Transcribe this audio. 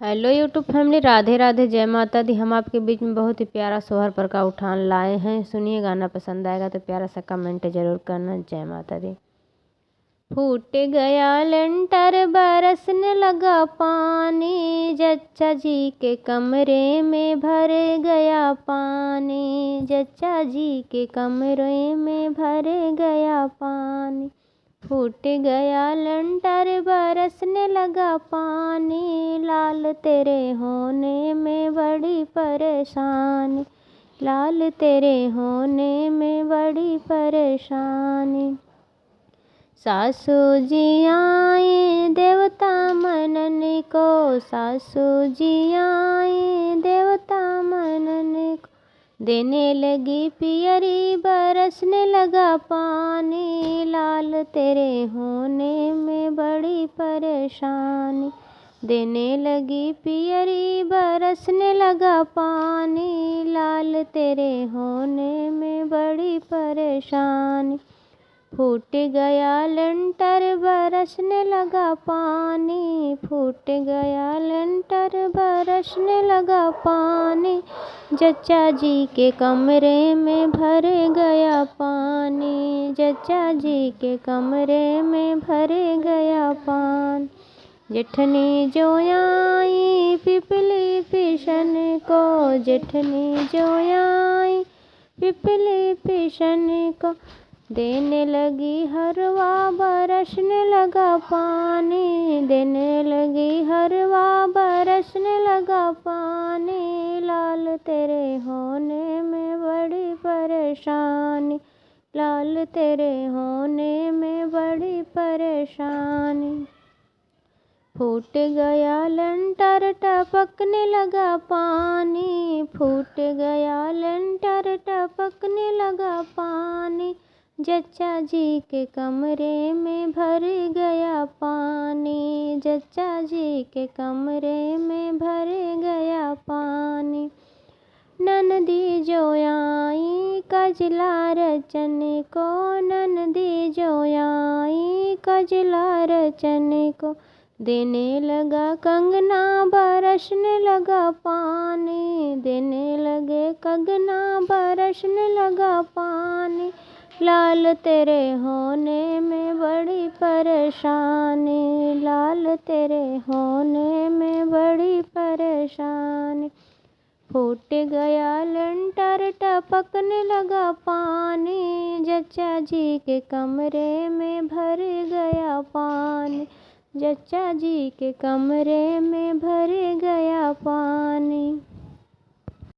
Hello YouTube family, Radhe Radhe, जय माता दी। हम आपके बीच में बहुत ही प्यारा सोहर पर का उठान लाए हैं। सुनिए, गाना पसंद आएगा तो प्यारा सा कमेंट जरूर करना। जय माता दी। फूट गया लेंटर, बरसने लगा पानी, जच्चा जी के कमरे में भर गया पानी, जच्चा जी के कमरे में भर गया पानी। फूट गया लेंटर, बरसने लगा पानी, लाल तेरे होने में बड़ी परेशानी, लाल तेरे होने में बड़ी परेशानी। सासू जी आए देवता मनने को, सासू जी आए देवता मनने को, देने लगी पियरी, बरसने लगा पानी, लाल तेरे होने में बड़ी परेशानी, देने लगी पियरी, बरसने लगा पानी, लाल तेरे होने में बड़ी परेशानी। फूट गया लेंटर, बरसने लगा पानी, फूट गया लेंटर, बरसने लगा पानी, जच्चा जी के कमरे में भर गया पानी, जच्चा जी के कमरे में भर गया पानी। जेठनी जो आई पिपली पिशन को, जेठनी जो आई पिपली पिशन को, देने लगी हरवा, बरसने लगा पानी, देने लगी हरवा, बरसने लगा पानी, लाल तेरे होने में बड़ी परेशानी, लाल तेरे होने में बड़ी परेशानी। फूट गया लेंटर, टपकने लगा पानी, फूट गया लेंटर, टपकने लगा पानी, जच्चा जी के कमरे में भर गया पानी, जच्चा जी के कमरे में भर गया पानी। ननदी जो आई कजला रचन को, ननदी जो आई कजला रचन को, देने लगा कंगना, बरसने लगा पानी, देने लगे कंगना, बरसने लगा पानी, लाल तेरे होने में बड़ी परेशानी, लाल तेरे होने में बड़ी परेशानी। फूट गया लेंटर, टपकने लगा पानी, जच्चा जी के कमरे में भर गया पानी, जच्चा जी के कमरे में भर गया पानी।